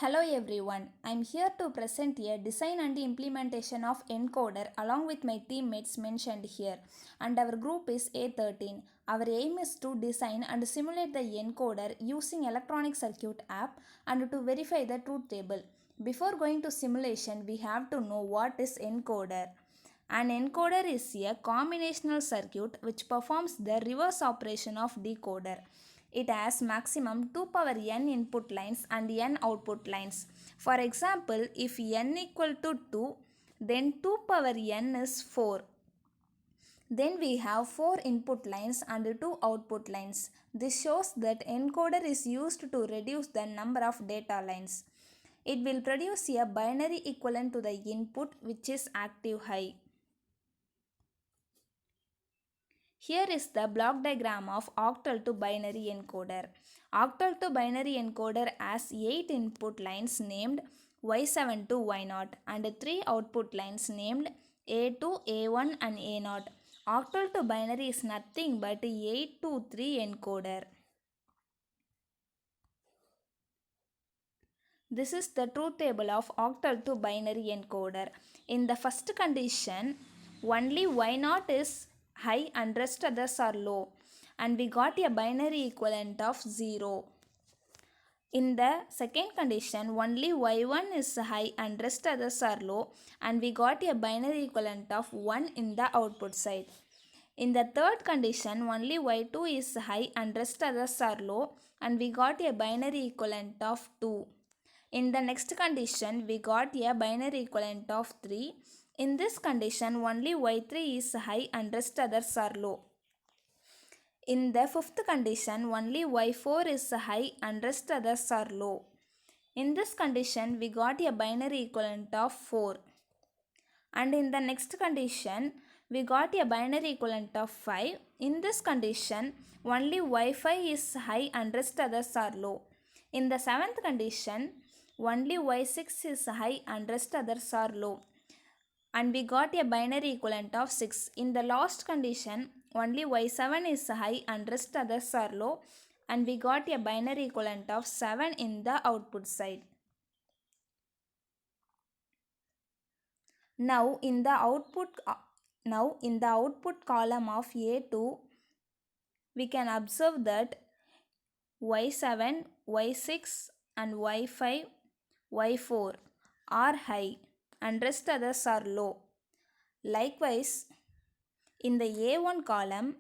Hello everyone, I am here to present a design and implementation of encoder along with my teammates mentioned here, and our group is A13. Our aim is to design and simulate the encoder using electronic circuit app and to verify the truth table. Before going to simulation, we have to know what is encoder. An encoder is a combinational circuit which performs the reverse operation of decoder. It has maximum 2 power n input lines and n output lines. For example, if n equal to 2, then 2 power n is 4. Then we have 4 input lines and 2 output lines. This shows that encoder is used to reduce the number of data lines. It will produce a binary equivalent to the input which is active high. Here is the block diagram of octal to binary encoder. Octal to binary encoder has 8 input lines named Y7 to Y0 and 3 output lines named A2, A1 and A0. Octal to binary is nothing but 8 to 3 encoder. This is the truth table of octal to binary encoder. In the first condition, only Y0 is high and rest others are low, and we got a binary equivalent of 0. In the second condition, only Y1 is high and rest others are low, and we got a binary equivalent of 1 in the output side. In the third condition, only Y2 is high and rest others are low, and we got a binary equivalent of 2. In the next condition, we got a binary equivalent of 3. In this condition, only Y3 is high and rest others are low. In the fifth condition, only Y4 is high and rest others are low. In this condition, we got a binary equivalent of 4. And in the next condition, we got a binary equivalent of 5. In this condition, only Y5 is high and rest others are low. In the seventh condition, only Y6 is high and rest others are low. And we got a binary equivalent of 6. In the last condition, only Y7 is high and rest others are low. And we got a binary equivalent of 7 in the output side. Now in the output column of A2, we can observe that Y7, Y6 and Y5, Y4 are high and rest others are low. Likewise, in the A1 column,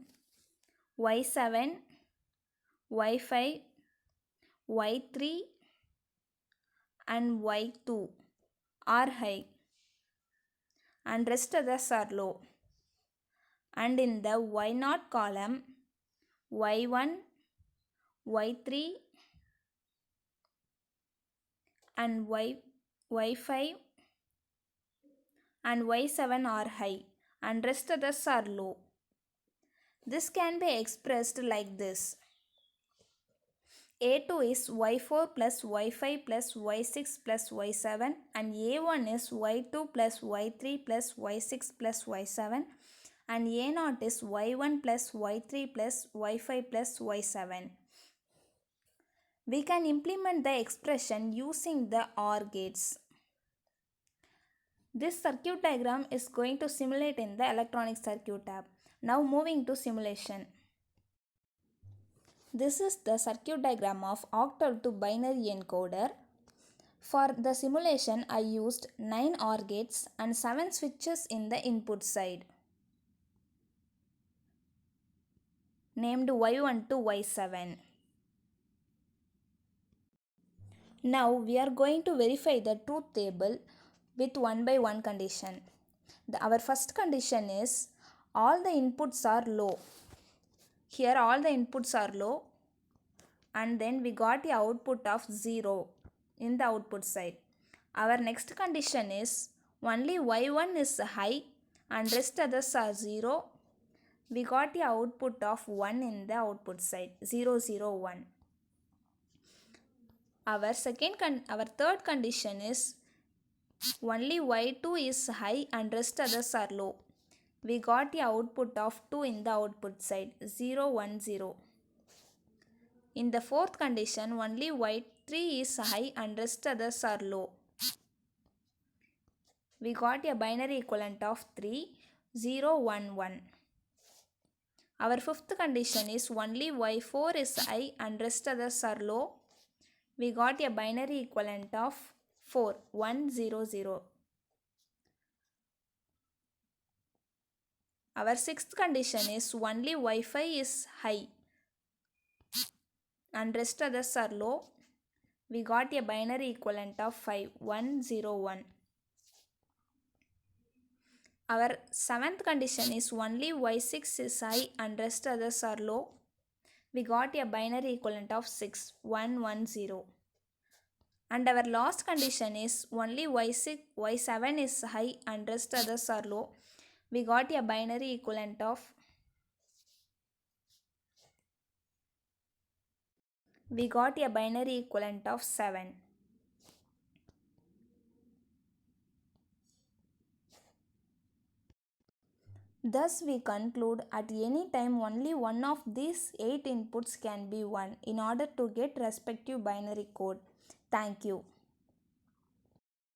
Y7, Y5, Y3 and Y2 are high and rest others are low. And in the Y0 column, Y1, Y3 and Y5 and Y7 are high and rest others are low. This can be expressed like this. A2 is Y4 plus Y5 plus Y6 plus Y7 and A1 is Y2 plus Y3 plus Y6 plus Y7 and A0 is Y1 plus Y3 plus Y5 plus Y7. We can implement the expression using the OR gates. This circuit diagram is going to simulate in the electronic circuit app. Now moving to simulation. This is the circuit diagram of octal to binary encoder. For the simulation, I used 9 OR gates and 7 switches in the input side, named Y1 to Y7. Now we are going to verify the truth table with 1 by 1 condition. Our first condition is all the inputs are low. Here all the inputs are low, and then we got the output of 0 in the output side. Our next condition is only Y1 is high and rest others are 0. We got the output of 1 in the output side, 0, 0, 1. Our third condition is only Y2 is high and rest others are low. We got the output of 2 in the output side, 0, 1, 0. In the fourth condition, only Y3 3 is high and rest others are low. We got a binary equivalent of 3, 0, 1, 1. Our fifth condition is only y4 is high and rest others are low. We got a binary equivalent of 4, 1, 0, 0. Our sixth condition is only y5 is high and rest others are low. We got a binary equivalent of 5, 1, 0, 1. Our seventh condition is only y6 is high and rest others are low. We got a binary equivalent of 6, 1, 1, 0. And our last condition is only y7 is high and rest others are low. We got a binary equivalent of 7. Thus we conclude at any time only one of these 8 inputs can be 1 in order to get respective binary code. Thank you.